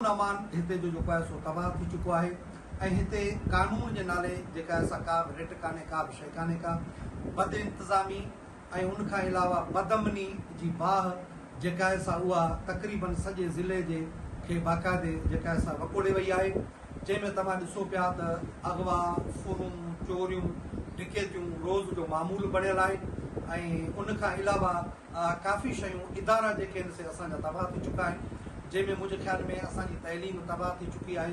अमान हिते जो सो तबाह थी चुको है ऐं हिते कानून के नाले का रिट काने का भी शइ काने का बद इंतज़ामी ऐं उन खां अलावा बदअमनी जी बाह जेका उहा तक़रीबन सॼे ज़िले जे खे बाक़ाइदे वकोड़े वई आहे, जंहिंमें तव्हां ॾिसो पिया त अगवा फुरूं चोरियूं डिकेतियूं रोज़ जो मामूल बणियल आहे ऐं उन खां अलावा काफ़ी शयूं इदारा जेके आहिनि से असांजा तबाह थी चुका आहिनि, जंहिंमें मुंहिंजे ख़्याल में असांजी तइलीम तबाह थी चुकी आहे,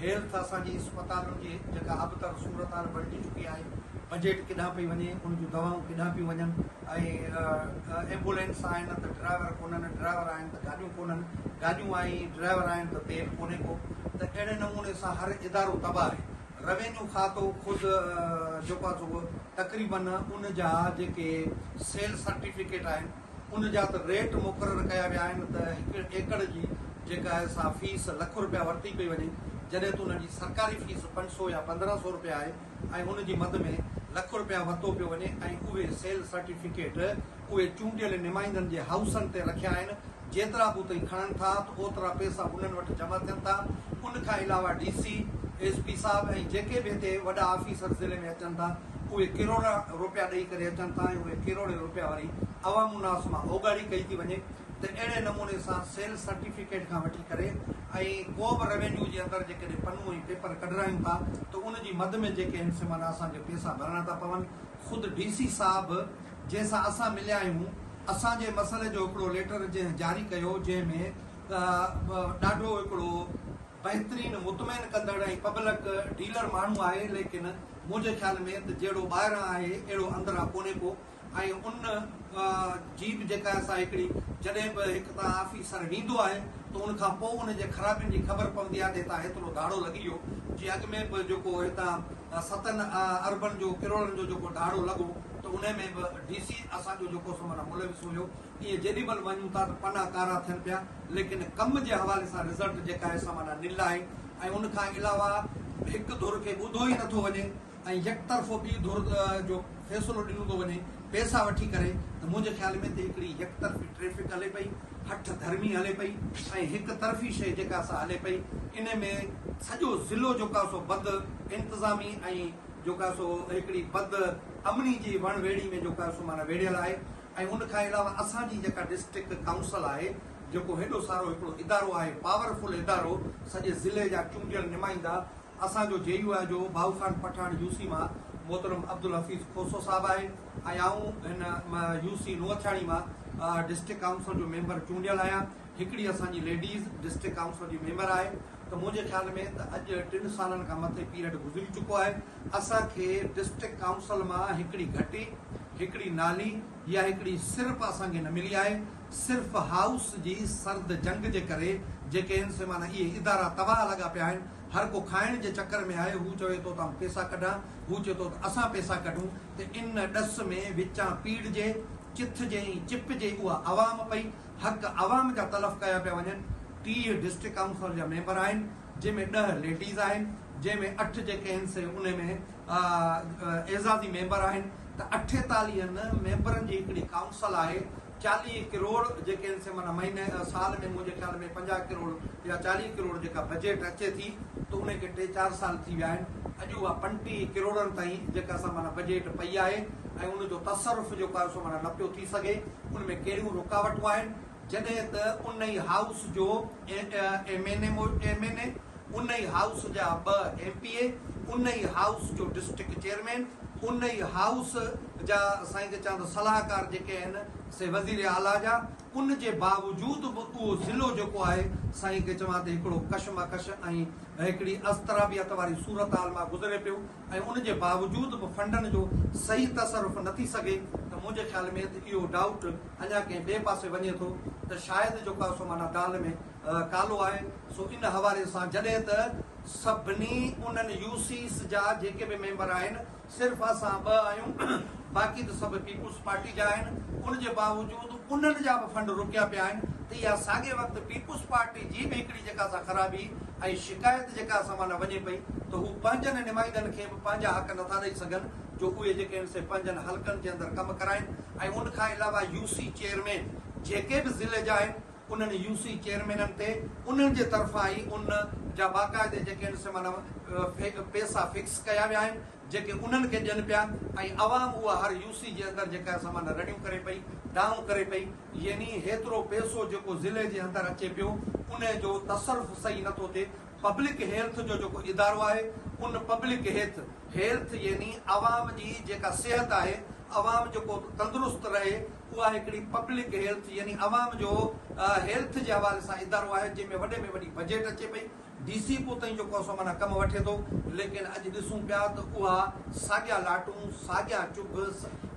हेल्थ असांजी इस्पतालुनि जी जेका अबतर सूरत हाल बणिजी चुकी आहे, बजट केॾांहुं पई वञे, उन जूं दवाऊं केॾांहुं पियूं वञनि ऐं एम्बुलेंस आहिनि त ड्राइवर कोन्हनि, ड्राइवर आहिनि त गाॾियूं कोन्हनि, गाॾियूं आहिनि ड्राइवर आहिनि त तेल कोन्हे को, त अहिड़े नमूने सां हर इदारो तबाह आहे। रेवेन्यू खातो ख़ुदि जेको आहे सो तक़रीबन उन जा जेके सेल सर्टिफिकेट आहिनि उन जा त रेट मुक़ररु कया विया आहिनि त हिकु एकड़ जी जेका सा फीस ₹1,00,000 वरिती पई वञे, जॾहिं त उन जी सरकारी फीस 500 या 1500 रुपया आहे ऐं उन जी मद में ₹1,00,000 वरितो पियो वञे ऐं उहे सेल सर्टिफिकेट उहे चूंडियल नुमाइंदनि जे हाउसनि ते रखिया आहिनि। जेतिरा बि उते खणनि था त ओतिरा पैसा उन्हनि वटि जमा थियनि था। उन खां अलावा DC SP साहब ऐं जेके बि हिते वॾा ऑफिसर ज़िले में अचनि था उहे किरोड़ रुपया ॾेई करे अचनि था ऐं उहे किरोड़ रुपया वरी अवाम उनास मां ओगाड़ी कई थी वञे। त अहिड़े नमूने सां सेल सर्टिफिकेट खां वठी करे ऐं को बि रेवेन्यू जे अंदरि जेकॾहिं पन्नू ऐं पेपर कढायूं था त उन जी मद में जेके आहिनि से माना असांखे पैसा भरणा था पवनि। ख़ुदि DC साहब जंहिंसां असां मिलिया आहियूं, असांजे मसइले जो हिकिड़ो लेटर जारी कयो जंहिंमें ॾाढो हिकिड़ो बहितरीनु मुतमइन कंदड़ ऐं पब्लिक डीलर माण्हू आहे, लेकिन मुंहिंजे ख़्याल में त जहिड़ो ॿाहिरां आहे अहिड़ो अंदरां कोन्हे को। ऐं उन जी बि जेका असां हिकिड़ी जॾहिं बि हिकु त ऑफिसर वेंदो आहे त उन खां पोइ उन जे ख़राबियुनि जी ख़बर पवंदी आहे त हितां हेतिरो दाड़ो लॻी वियो। जीअं अॻु में बि जेको हितां 7 अरबनि जो किरोड़नि जो जेको दाड़ो लॻो त उन में बि DC असांजो जेको सो माना मुलविस हुयो। ईअं जेॾी महिल वञूं था त पना कारा थियनि पिया, लेकिन कम जे हवाले सां रिज़ल्ट जेका आहे सा माना निल आहे। ऐं उन खां अलावा हिकु धुर खे ॿुधो ई नथो वञे ऐं यकतरफ़ो ॿी धुर जो फ़ैसिलो ॾिनो थो वञे पैसा वठी करे। त मुंहिंजे ख़्याल में त हिकिड़ी यकतरफ़ी ट्रैफ़िक हले पई, हठ धर्मी हले पई ऐं हिकु तरफ़ी शइ जेका सा हले पई। इन में सॼो ज़िलो जेका सो बद इंतज़ामी ऐं जेका सो हिकिड़ी बद अमनी जी वण वेड़ी में जेका सो माना वेड़ियल आहे। ऐं उन खां अलावा असांजी जेका डिस्ट्रिक्ट काउंसिल आहे, जेको हेॾो सारो हिकिड़ो इदारो आहे, पावरफुल इदारो, सॼे ज़िले जा चूंडियल नुमाइंदा, असांजो JU आहे जो भाऊ खान पठान UC मां मोहतरम अब्दुल हफ़ीज़ खोसो साहब आहे ऐं आऊं हिन UC नुअथाणी मां डिस्ट्रिक्ट काउंसिल जो मेंबर चूंडियल आहियां। हिकिड़ी असांजी लेडीज़ डिस्ट्रिक्ट काउंसिल जी मेंबर आहे। त मुंहिंजे ख़्याल में त अॼु 3 सालनि खां मथे पीरियड गुज़री चुको आहे। असांखे डिस्ट्रिक्ट काउंसिल मां हिकिड़ी घटी, हिकिड़ी नाली या हिकिड़ी सिर्फ़ असांखे न मिली आहे। सिर्फ़ हाउस जी सर्द जंग जे करे जेके आहिनि से माना इहे इदारा तबाह लॻा पिया आहिनि। हर को खाइण जे चकर में आहे, हू चवे थो त पैसा कढां, हू चए थो त असां पैसा कढूं। त इन ॾस में विचां पीड़जे, चिथजे ऐं चिपजे उहा अवाम पई। हक़ अवाम जा तलफ़ कया पिया वञनि। 30 डिस्ट्रिक्ट काउंसिल जा मेंबर आहिनि, जंहिंमें 10 लेडीज़ आहिनि, जंहिंमें 8 जेके आहिनि से उन में एज़ाज़ी मेंबर आहिनि। त 48 मेंबरनि जी हिकिड़ी काउंसिल आहे। 40 करोड़ जेके आहिनि से माना महीने साल में मुंहिंजे ख़्याल में 50 करोड़ या 40 करोड़ जेका बजट अचे थी त उनखे 3-4 साल थी विया आहिनि। अॼु उहा 35 करोड़नि ताईं जेका सा माना बजट पई आहे ऐं उनजो तसरुफ़ जेको आहे सो माना न पियो थी सघे। उन में कहिड़ियूं रुकावटूं आहिनि, जॾहिं त उन ई हाउस जो MNA, उन ई हाउस जा 2 MPA, उन ई हाउस जो डिस्ट्रिक्ट चेयरमैन, उन ई हाउस जा साईं के चवंदा सलाहकार जेके आहिनि से वज़ीर आला जा, उन जे बावजूदि बि उहो ज़िलो जेको आहे साईं के चवां त हिकिड़ो कशमकश ऐं हिकिड़ी अस्तराबियत वारी सूरत हाल मां गुज़रे पियो ऐं उन जे बावजूदि बि फंडनि जो सही तसरुफ़ न थी सघे। त मुंहिंजे ख़्याल में त इहो डाउट अञा कंहिं ॿिए पासे वञे थो त शायदि जेको आहे सो माना दाल में कालो आहे। सो इन हवाले सां जॾहिं त सभिनी उन्हनि UCs जा जेके बि मेंबर आहिनि, सिर्फ़ु असां 2 आहियूं, बाक़ी त सभु पीपुल्स पार्टी जा आहिनि। उन जे बावजूदि उन्हनि जा बि फंड रुकिया पिया आहिनि। त इहा साॻे वक़्तु पीपुल्स पार्टी जी बि हिकिड़ी जेका सा ख़राबी ऐं शिकायत जेका असां माना वञे पई त हू पंहिंजनि नुमाइंदनि खे बि पंहिंजा हक़ नथा ॾेई सघनि जो उहे जेके आहिनि से 5 हल्कनि जे अंदरि कमु कराइनि। ऐं उन खां अलावा UC चेयरमैन जेके बि ज़िले जा आहिनि उन्हनि यूसी चेयरमैननि ते उन्हनि जे तरफ़ां ई उन जा बाक़ाइदे जेके आहिनि से माना पैसा फिक्स कया विया आहिनि जेके उन्हनि खे ॾियनि पिया ऐं अवाम उहा हर यूसी जे अंदरि जेका सामान रड़ियूं करे पई डाऊं करे पई यानी हेतिरो पैसो जेको ज़िले जे अंदरि अचे पियो उन जो तसरुफ़ सही नथो थिए पब्लिक हेल्थ जो जेको इदारो आहे उन पब्लिक हेल्थ यानी अवाम जी जेका सिहत आहे अवाम जेको तंदुरुस्त रहे उहा हिकिड़ी पब्लिक हेल्थ यानी अवाम जो हेल्थ जे हवाले सां इदारो आहे जंहिंमें वॾे में वॾी बजेट अचे पई DC पोइ ताईं जेको असां माना कमु वठे थो लेकिन अॼु ॾिसूं पिया त उहा साॻिया लाटूं साॻिया चुभ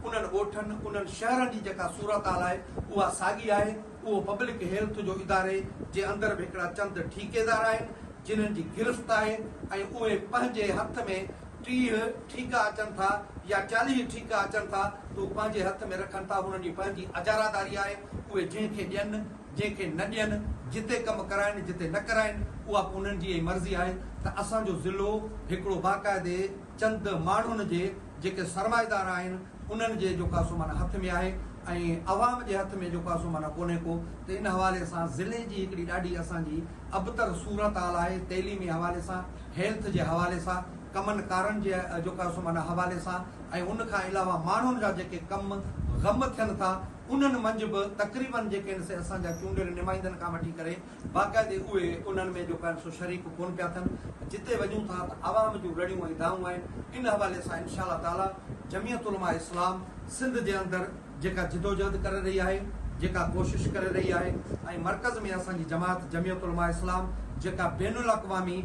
उन्हनि ॻोठनि उन्हनि शहरनि जी जेका सूरत हाल आहे उहा साॻी आहे उहो पब्लिक हेल्थ जो इदारे जे अंदरि बि हिकिड़ा चंद ठीकेदार आहिनि जिन्हनि जी गिरफ़्त आहे ऐं उहे पंहिंजे हथ में 30 ठीका अचनि था या 40 ठीका अचनि था त उहे पंहिंजे हथ में रखनि था हुननि जी पंहिंजी अजारादारी आहे उहे जंहिंखे ॾियनि जंहिंखे न ॾियनि जिते कमु कराइनि जिते न कराइनि उहा उन्हनि जी मर्ज़ी आहे त असांजो ज़िलो हिकिड़ो बाक़ाइदे चंद माण्हुनि जे जेके सरमाएदार आहिनि उन्हनि जे जेका सो माना हथ में आहे ऐं अवाम जे हथ में जेको आहे सो माना कोन्हे को त इन हवाले सां ज़िले जी हिकिड़ी ॾाढी असांजी अबतर सूरत हाल आहे तइलीमी हवाले सां हेल्थ जे हवाले सां कमनि कारनि जे जेका सो माना हवाले सां ऐं उन खां अलावा माण्हुनि जा जेके कम ग़म थियनि था उन्हनि मंझि बि तक़रीबन जेके आहिनि से असांजा चूंडियल नुमाइंदनि खां वठी करे बाक़ाइदे उहे उन्हनि में जेको आहे सो शरीक कोन पिया थियनि जिते वञूं था त अवाम जूं रड़ियूं ऐं दाऊं आहिनि इन हवाले सां इंशा अल्लाह ताला जमियत उलमा इस्लाम सिंध जे अंदरि जेका जिदोजहद करे रही आहे जेका कोशिश करे रही आहे ऐं मर्कज़ में असांजी जमात जमियत उलमा इस्लाम जेका बैनुल अक़वामी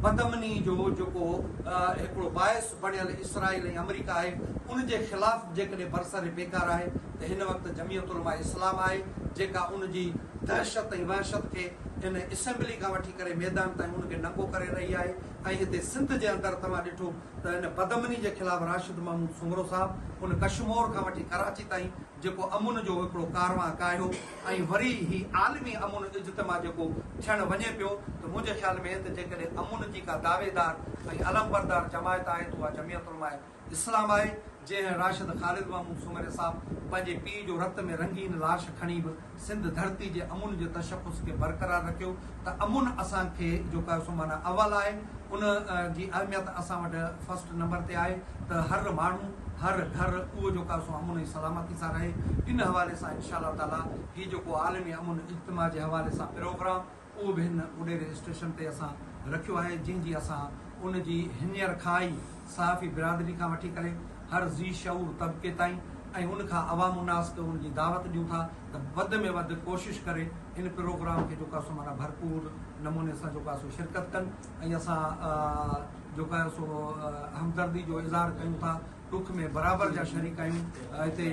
बदमनी जो जेको हिकिड़ो बाहिस बणियल इसराइल ऐं अमरीका आहे उन जे ख़िलाफ़ जेकॾहिं बरसर बेकार आहे त हिन वक़्तु जमियत उलमा इस्लाम आहे जेका उन जी दहशत ऐं वहशत खे इन असेंबली खां वठी करे मैदान ताईं उनखे नंगो करे रही आहे ऐं हिते सिंध जे अंदरि तव्हां ॾिठो त इन बदमनी जे ख़िलाफ़ राशिद महमूद सुंगरो साहब उन कश्मोर खां वठी कराची ताईं जेको अमुन जो हिकिड़ो कारवां कायो ऐं वरी ही आलमी अमुन इज्तिमा जेको थियणु वञे पियो त मुंहिंजे ख़्याल में त जेकॾहिं अमुन जी का दावेदार ऐं अलमबरदार जमायत आहे त उहा जमियत उलमा इस्लाम आहे जंहिं राशिद ख़ालिद महमूद सुंगरे साहब पंहिंजे पीउ जो रत में रंगीन लाश खणी बि सिंध धरती जे अमुन जे तशख़ुस खे बरक़रार रखियो त अमुन असांखे जेको आहे सो माना अवल आहे उन जी अहमियत असां वटि फर्स्ट नंबर ते आहे त हर माण्हू हर घर उहो जेको आहे सो अमुन जी सलामती सां रहे इन हवाले सां इंशा अल्लाह ताला हीउ जेको आलमी अमुन इज्तिमा जे हवाले सां प्रोग्राम उहो बि हिन उॾेरे स्टेशन ते असां रखियो आहे जंहिंजी असां उन जी हींअर खां ई सहाफ़ी बिरादरी खां वठी करे हर ज़ी शऊर तबिके ताईं ऐं उनखां अवाम उनास खे उनजी दावत ॾियूं था त वधि में वधि कोशिशि करे इन प्रोग्राम खे जेको आहे सो माना भरपूर नमूने सां जेको आहे सो शिरकत कनि ऐं असां जेको आहे सो हमदर्दी जो इज़हार कयूं था ॾुख में बराबरि जा शरीक आहियूं हिते